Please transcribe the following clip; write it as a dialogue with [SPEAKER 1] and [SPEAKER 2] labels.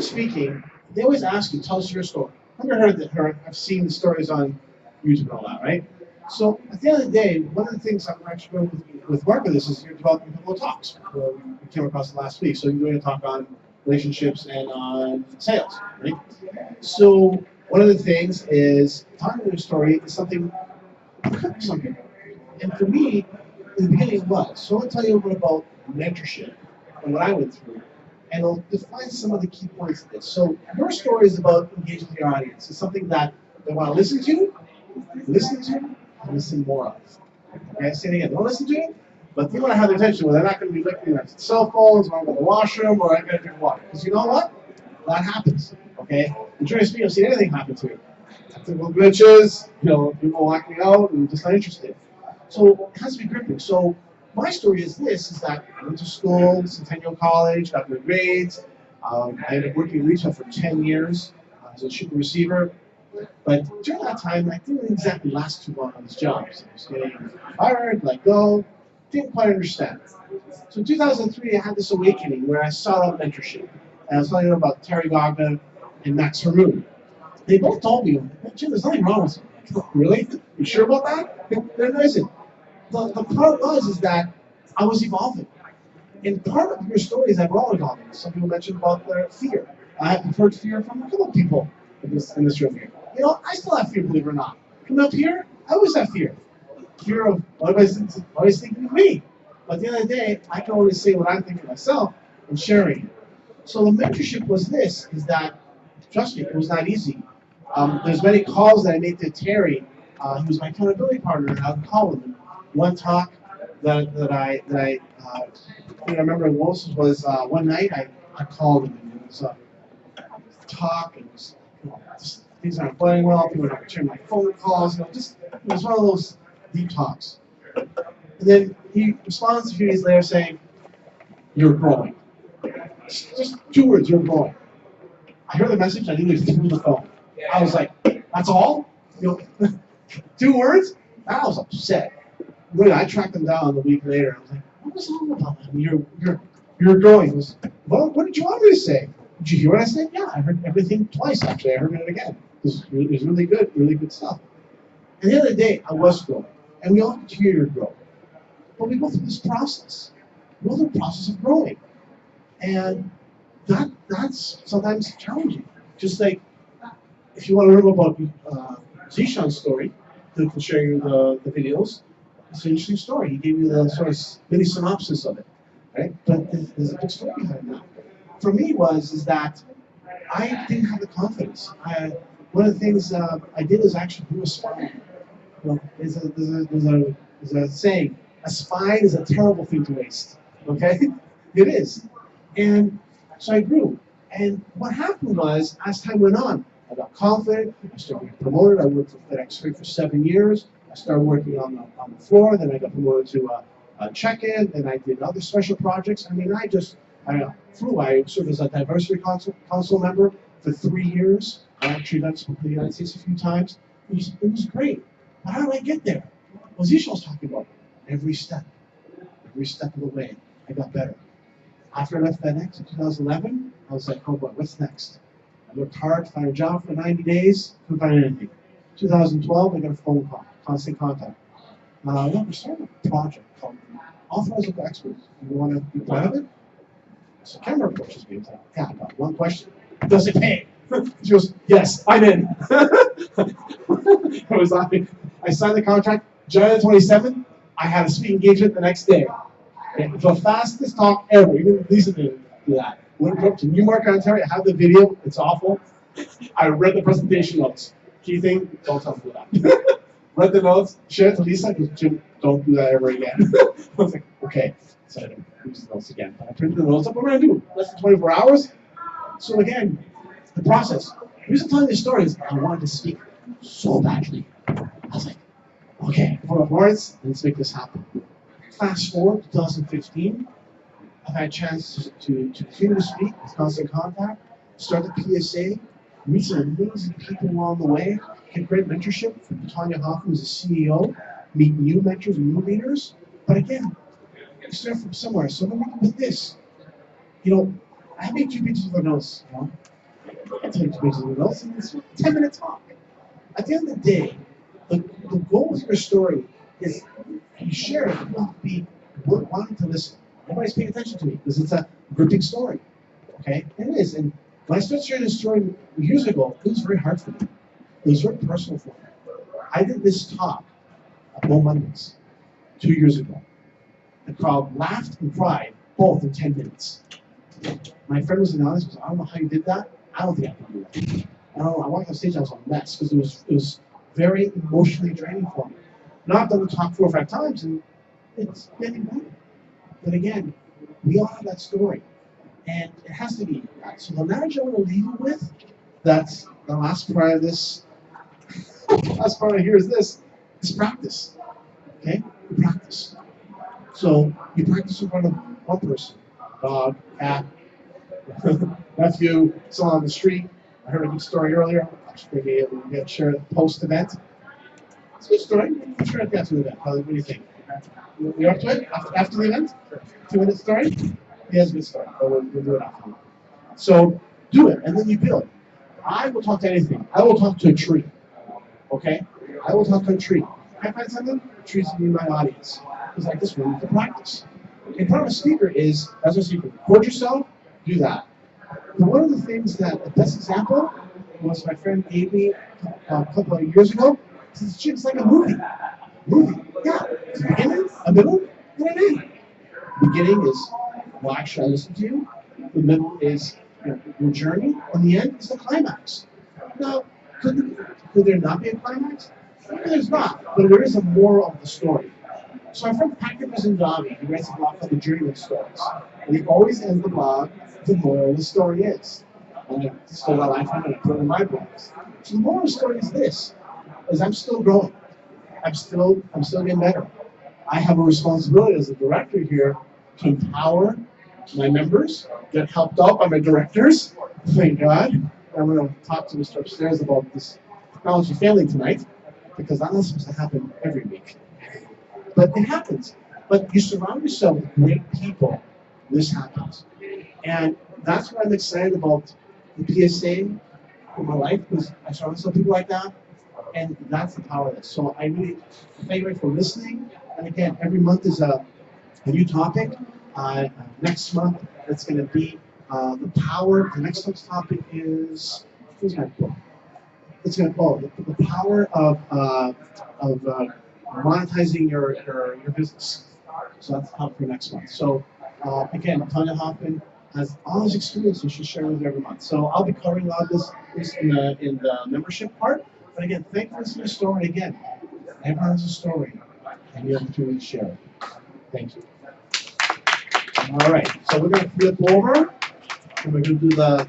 [SPEAKER 1] generally speaking, they always ask you, tell us your story. I've never heard that. I've seen the stories on YouTube and all that, right? So at the end of the day, one of the things I'm actually doing with Mark with this is you're developing a couple of talks. We came across it last week, so you're doing a talk on relationships and on sales, right? So one of the things is talking your story is something some people. And for me, in the beginning it was. So I'll tell you a little bit about mentorship and what I went through. And I'll define some of the key points of this. So your story is about engaging with your audience. It's something that they want to listen to, and listen more of. Okay, say it again. They want to listen to it, but they want to have their attention where they're not going to be looking at their cell phones, or I'm going to the washroom, or I'm going to drink water. Because you know what? That happens. Okay? And during speaking, I've seen anything happen to you. Technical glitches, people walking out and just not interested. So it has to be gripping. So my story is this, is that I went to school, Centennial College, got my grades. I ended up working in retail for 10 years as a shipper receiver. But during that time, I didn't exactly last too long on these jobs. I was getting fired, let go, didn't quite understand. So in 2003, I had this awakening where I sought out mentorship. And I was telling you about Terry Gogna and Max Hermoon. They both told me, Jim, there's nothing wrong with you. Really? You sure about that? There isn't. The part is that I was evolving. And part of your story is that we're all evolving. Some people mentioned about their fear. I have heard fear from a couple of people in this room here. I still have fear, believe it or not. Coming up here, I always have fear. Fear of what everybody's thinking of me. But at the end of the day, I can only say what I'm thinking of myself and sharing it. So the mentorship was this, is that, trust me, it was not easy. There's many calls that I made to Terry. He was my accountability partner, and I would call him. And one talk that I remember most was one night I called him, and it was a talk, and it was, just, things aren't going well, people are not returning my phone calls, it was one of those deep talks. And then he responds a few days later saying, "You're growing." Just 2 words, "You're growing." I heard the message, I knew he threw the phone. I was like, "That's all? 2 words?" I was upset. Really, I tracked him down a week later. I was like, "What was wrong about him? You're growing." He goes, "Well, what did you want me to say? Did you hear what I said?" "Yeah, I heard everything twice, actually. I heard it again. It was really good stuff." At the end of the day, I was growing. And we all continue to grow. But we go through this process. We go through the process of growing. And that's sometimes challenging. Just like, if you want to learn about Zishan's story, who can share you the videos, it's an interesting story. He gave you the sort of mini synopsis of it, right? But there's a big story behind that. For me is that I didn't have the confidence. One of the things I did is actually grew a spine. There's a saying, a spine is a terrible thing to waste. Okay? It is. And so I grew. And what happened was, as time went on, I got confident, I started getting promoted. I worked for FedEx Freight for 7 years. I started working on the floor, then I got promoted to a check-in, then I did other special projects. I mean, I flew. I served as a diversity council member for 3 years. I actually got to the United States a few times. It was great. But how did I get there? Well, Zisha was talking about every step of the way, I got better. After I left FedEx in 2011, I was like, oh boy, what's next? I worked hard to find a job for 90 days, couldn't find anything. 2012, I got a phone call, constant contact. We're starting a project called Authorized Local Experts. You want to be part of it? So Cameron approaches me and says, yeah, I got one question. Does it pay? She goes, yes, I'm in. I signed the contract, January 27th. I had a speaking engagement the next day. It was the fastest talk ever. Even Lisa didn't do that. Went up to Newmark, Ontario. I have the video. It's awful. I read the presentation notes. Key thing, don't tell me that. Read the notes, shared it to Lisa, because Jim, don't do that ever again. I was like, okay. So I didn't use the notes again. But I printed the notes up. What we're going to do? Less than 24 hours? So again, the process. The reason I'm telling this story is I wanted to speak so badly. I was like, okay, for words, let's make this happen. Fast forward to 2015, I've had a chance to continue to speak with Constant Contact, start the PSA, meet some amazing people along the way, get great mentorship from Tanya Hoffman, who's the CEO, meet new mentors and new leaders. But again, start from somewhere. So I'm with this. I made 2 pages of the notes, you know. I take 2 pages of the notes and it's a 10-minute talk. At the end of the day, the goal of your story is you share it, people be wanting to listen. Everybody's paying attention to me because it's a gripping story. Okay? And it is. And when I started sharing this story years ago, it was very hard for me. It was very personal for me. I did this talk at Bo Mondays 2 years ago. The crowd laughed and cried both in 10 minutes. My friend was in the audience and goes, I don't know how you did that. I don't think I can do that. I don't know. I walked on stage, I was a mess because it was very emotionally draining for me. Now I've done the talk 4 or 5 times and it's getting better. But again, we all have that story. And it has to be that. So the message I want to leave you with, that's the last part of this. Last part of here is this: is practice. Okay? You practice. So you practice in front of one person, dog, cat, nephew, someone on the street. I heard a good story earlier. Maybe we'll get shared at the post-event. It's a good story. We'll share it after the event. What do you think? You up to it? After the event? 2-minute story? He has a good story, but we'll do it after. So do it, and then you build. I will talk to anything. I will talk to a tree. Okay? I will talk to a tree. I find something, the trees will be my audience. It's like this one, the practice. In front of a speaker is, as a speaker, record yourself, do that. But one of the things that, the best example, was my friend gave me a couple of years ago. It's like a movie. Yeah. It's a beginning, a middle, and an end. Beginning is, why should I listen to you? The middle is your journey, and the end is the climax. Now, could there not be a climax? There's not, but there is a moral of the story. So my friend Pagiamtzis, he writes a blog called The Journey of Stories. And he always ends the blog, the moral of the story is. And I stole that line from him and I put it in my blogs. So the moral of the story is this, is I'm still growing. I'm still getting better. I have a responsibility as a director here to empower my members, get helped out by my directors, thank God. I'm going to talk to Mr. Upstairs about this technology failing tonight, because that's not supposed to happen every week. But it happens. But you surround yourself with great people, this happens. And that's why I'm excited about the PSA in my life, because I surround myself with people like that, and that's the power of this. So I really thank you for listening. And again, every month is a new topic. Next month, it's going to be the power. The next month's topic is, who's my book? It's going to the power of monetizing your business. So that's the topic for next month. So again, Tanya Hoffman has all this experience and she'll share with you every month. So I'll be covering a lot of this in the membership part. But again, thank you for listening to the story. Again, everyone has a story and you have the opportunity to share it. Thank you. All right, so we're going to flip over and we're going to do the